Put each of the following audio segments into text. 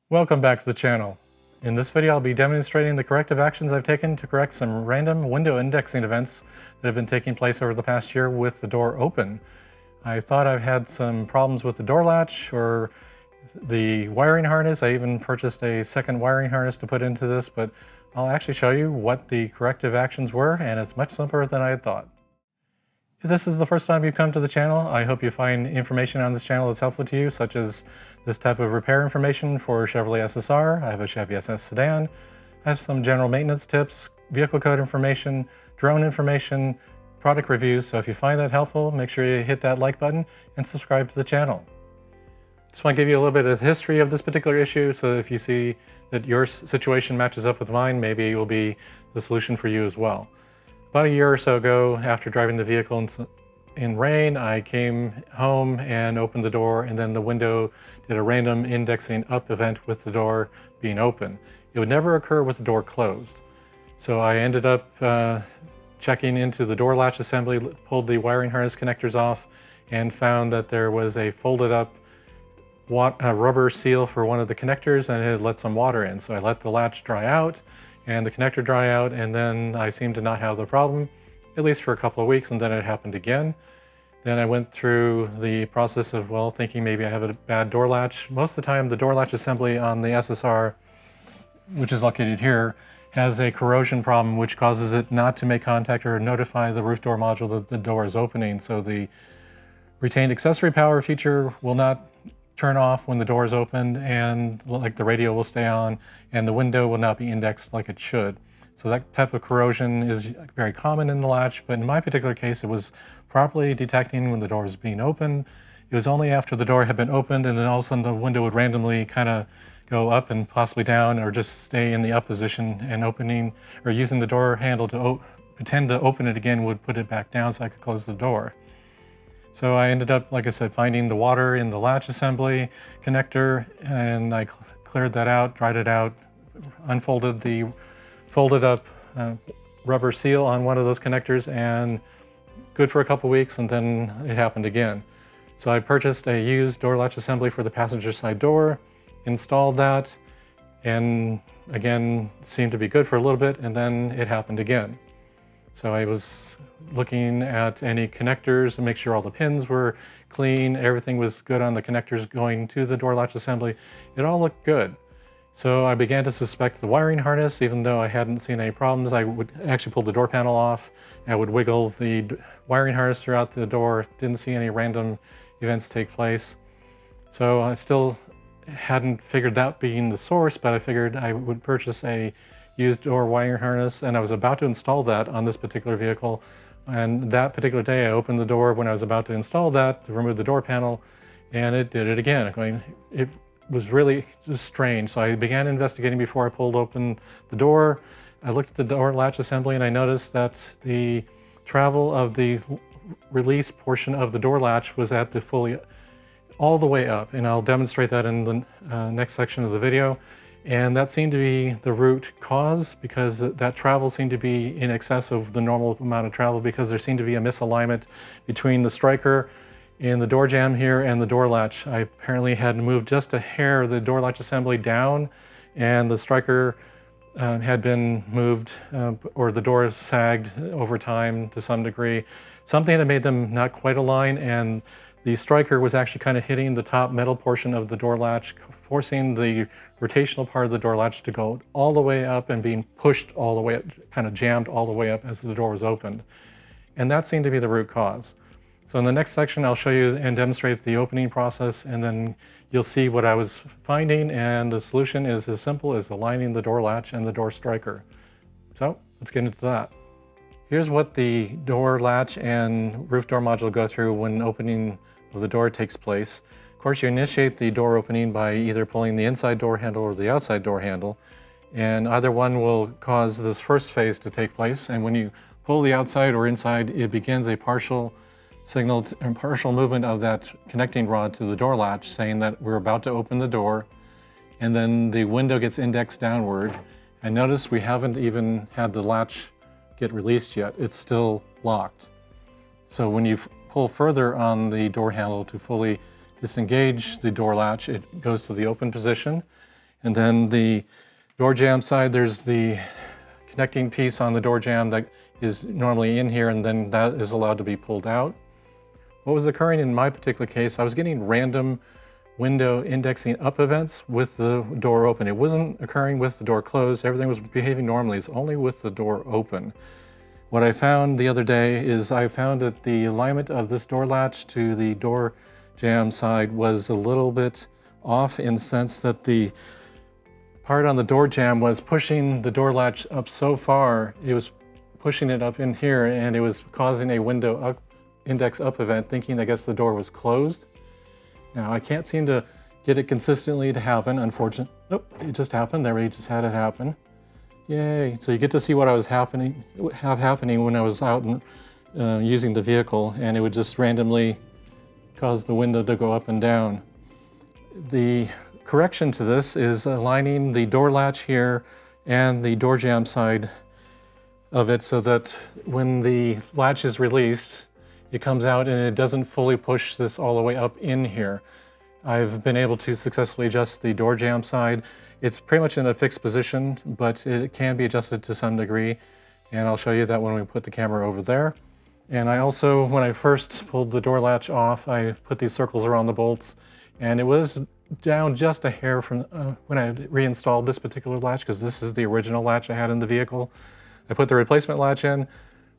Welcome back to the channel. In this video I'll be demonstrating the corrective actions I've taken to correct some random window indexing events that have been taking place over the past year with the door open. I thought I've had some problems with the door latch or the wiring harness. I even purchased a second wiring harness to put into this, but I'll actually show you what the corrective actions were, and it's much simpler than I had thought. If this is the first time you've come to the channel, I hope you find information on this channel that's helpful to you, such as this type of repair information for Chevrolet SSR. I have a Chevy SS sedan. I have some general maintenance tips, vehicle code information, drone information, product reviews. So if you find that helpful, make sure you hit that like button and subscribe to the channel. Just want to give you a little bit of history of this particular issue, so if you see that your situation matches up with mine, maybe it will be the solution for you as well. About a year or so ago, after driving the vehicle in rain, I came home and opened the door, and then the window did a random indexing up event with the door being open. It would never occur with the door closed. So I ended up checking into the door latch assembly, pulled the wiring harness connectors off, and found that there was a folded up rubber seal for one of the connectors, and it had let some water in. So I let the latch dry out and the connector dry out, and then I seemed to not have the problem, at least for a couple of weeks, and then it happened again. Then I went through the process of, well, thinking maybe I have a bad door latch. Most of the time, the door latch assembly on the SSR, which is located here, has a corrosion problem which causes it not to make contact or notify the roof door module that the door is opening. So the retained accessory power feature will not turn off when the door is opened, and like the radio will stay on, and the window will not be indexed like it should. So that type of corrosion is very common in the latch, but in my particular case it was properly detecting when the door was being opened. It was only after the door had been opened and then all of a sudden the window would randomly kind of go up and possibly down, or just stay in the up position, and opening or using the door handle to pretend to open it again would put it back down so I could close the door. So I ended up, like I said, finding the water in the latch assembly connector, and I cleared that out, dried it out, unfolded the folded up rubber seal on one of those connectors, and good for a couple weeks, and then it happened again. So I purchased a used door latch assembly for the passenger side door, installed that, and again, seemed to be good for a little bit, and then it happened again. So I was looking at any connectors and make sure all the pins were clean, everything was good on the connectors going to the door latch assembly. It all looked good. So I began to suspect the wiring harness, even though I hadn't seen any problems. I would actually pull the door panel off, and I would wiggle the wiring harness throughout the door. Didn't see any random events take place. So I still hadn't figured that being the source, but I figured I would purchase a used door wiring harness, and I was about to install that on this particular vehicle. And that particular day I opened the door when I was about to install that to remove the door panel, and it did it again. It was really just strange. So I began investigating before I pulled open the door. I looked at the door latch assembly and I noticed that the travel of the release portion of the door latch was at the fully all the way up, and I'll demonstrate that in the next section of the video. And that seemed to be the root cause, because that travel seemed to be in excess of the normal amount of travel, because there seemed to be a misalignment between the striker in the door jamb here and the door latch. I apparently had moved just a hair the door latch assembly down, and the striker had been moved, or the door sagged over time to some degree. Something that made them not quite align, and the striker was actually kind of hitting the top metal portion of the door latch, forcing the rotational part of the door latch to go all the way up and being pushed all the way up, kind of jammed all the way up as the door was opened. And that seemed to be the root cause. So in the next section, I'll show you and demonstrate the opening process, and then you'll see what I was finding, and the solution is as simple as aligning the door latch and the door striker. So let's get into that. Here's what the door latch and roof door module go through when opening of the door takes place. Of course, you initiate the door opening by either pulling the inside door handle or the outside door handle, and either one will cause this first phase to take place. And when you pull the outside or inside, it begins a partial signal and partial movement of that connecting rod to the door latch, saying that we're about to open the door, and then the window gets indexed downward. And notice we haven't even had the latch get released yet. It's still locked. So when you pull further on the door handle to fully disengage the door latch, it goes to the open position, And then the door jamb side, there's the connecting piece on the door jamb that is normally in here, and then that is allowed to be pulled out. What was occurring in my particular case, I was getting random window indexing up events with the door open. It wasn't occurring with the door closed. Everything was behaving normally. It's only with the door open. What I found the other day is I found that the alignment of this door latch to the door jamb side was a little bit off, in the sense that the part on the door jamb was pushing the door latch up so far. It was pushing it up in here, and it was causing a window up, index up event, thinking I guess the door was closed. Now I can't seem to get it consistently to happen, unfortunately. Oh, it just happened. There, we just had it happen. Yay! So you get to see what I was happening when I was out and using the vehicle, and it would just randomly cause the window to go up and down. The correction to this is aligning the door latch here and the door jamb side of it so that when the latch is released, it comes out and it doesn't fully push this all the way up in here. I've been able to successfully adjust the door jamb side. It's pretty much in a fixed position, but it can be adjusted to some degree, and I'll show you that when we put the camera over there. And I also, when I first pulled the door latch off, I put these circles around the bolts, and it was down just a hair from when I reinstalled this particular latch, because this is the original latch I had in the vehicle. I put the replacement latch in,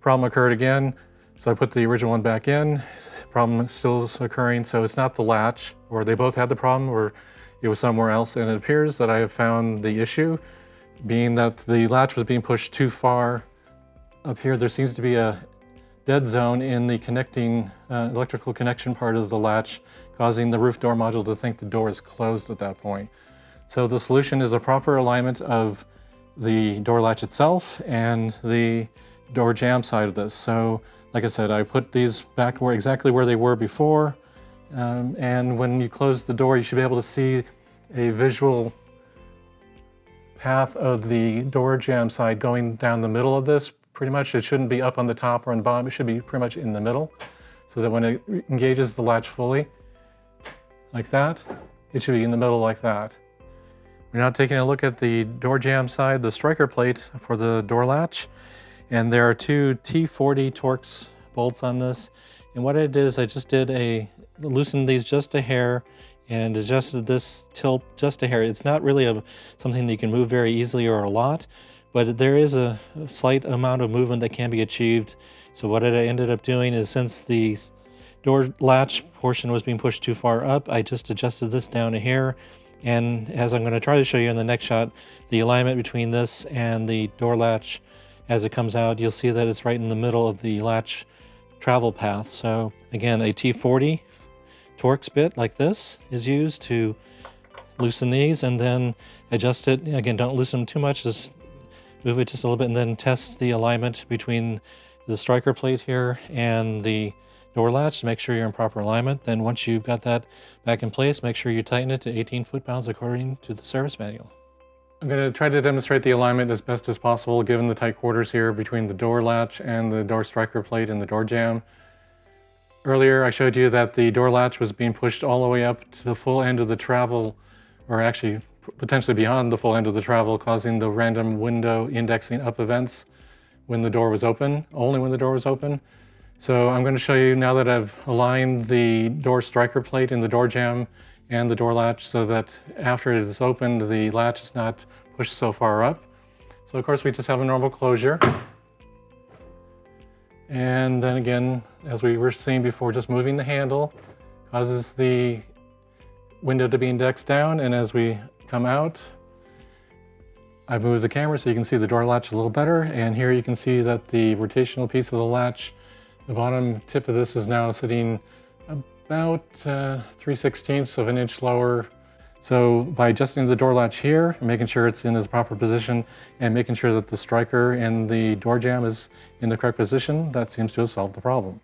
problem occurred again, so I put the original one back in, problem still is occurring, so it's not the latch, or they both had the problem, or it was somewhere else, and it appears that I have found the issue, being that the latch was being pushed too far up here. There seems to be a dead zone in the connecting electrical connection part of the latch, causing the roof door module to think the door is closed at that point. So the solution is a proper alignment of the door latch itself and the door jamb side of this. So like I said, I put these back exactly where they were before, and when you close the door, you should be able to see a visual path of the door jamb side going down the middle of this. Pretty much it shouldn't be up on the top or on the bottom, it should be pretty much in the middle, so that when it engages the latch fully, like that, it should be in the middle like that. We're now taking a look at the door jamb side, the striker plate for the door latch, and there are two T40 Torx bolts on this. And what I did is I just loosened these just a hair and adjusted this tilt just a hair. It's not really something that you can move very easily or a lot, but there is a slight amount of movement that can be achieved. So what I ended up doing is, since the door latch portion was being pushed too far up, I just adjusted this down a hair. And as I'm going to try to show you in the next shot, the alignment between this and the door latch, as it comes out, you'll see that it's right in the middle of the latch travel path. So again, a T40 Torx bit like this is used to loosen these, and then adjust it. Again, don't loosen them too much, just move it just a little bit, and then test the alignment between the striker plate here and the door latch to make sure you're in proper alignment. Then once you've got that back in place, make sure you tighten it to 18 foot-pounds according to the service manual. I'm going to try to demonstrate the alignment as best as possible given the tight quarters here between the door latch and the door striker plate and the door jamb. Earlier I showed you that the door latch was being pushed all the way up to the full end of the travel, or actually potentially beyond the full end of the travel, causing the random window indexing up events when the door was open, only when the door was open. So I'm going to show you now that I've aligned the door striker plate in the door jamb and the door latch so that after it is opened, the latch is not pushed so far up. So of course we just have a normal closure. And then again, as we were seeing before, just moving the handle causes the window to be indexed down, and as we come out, I've moved the camera so you can see the door latch a little better, and here you can see that the rotational piece of the latch, the bottom tip of this is now sitting about 3/16 of an inch lower. So by adjusting the door latch here, making sure it's in its proper position, and making sure that the striker and the door jamb is in the correct position, that seems to have solved the problem.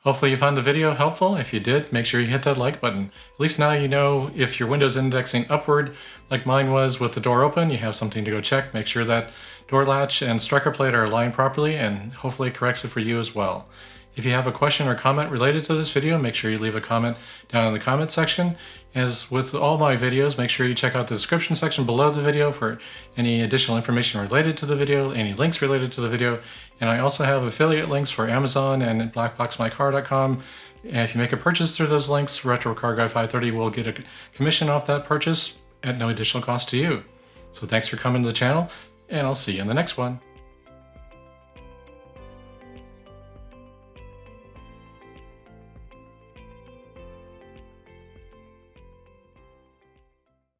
Hopefully you found the video helpful. If you did, make sure you hit that like button. At least now you know if your window's indexing upward, like mine was with the door open, you have something to go check. Make sure that door latch and striker plate are aligned properly, and hopefully it corrects it for you as well. If you have a question or comment related to this video, make sure you leave a comment down in the comment section. As with all my videos, make sure you check out the description section below the video for any additional information related to the video, any links related to the video, and I also have affiliate links for Amazon and blackboxmycar.com. And if you make a purchase through those links, Retro Car Guy 530 will get a commission off that purchase at no additional cost to you. So thanks for coming to the channel, and I'll see you in the next one.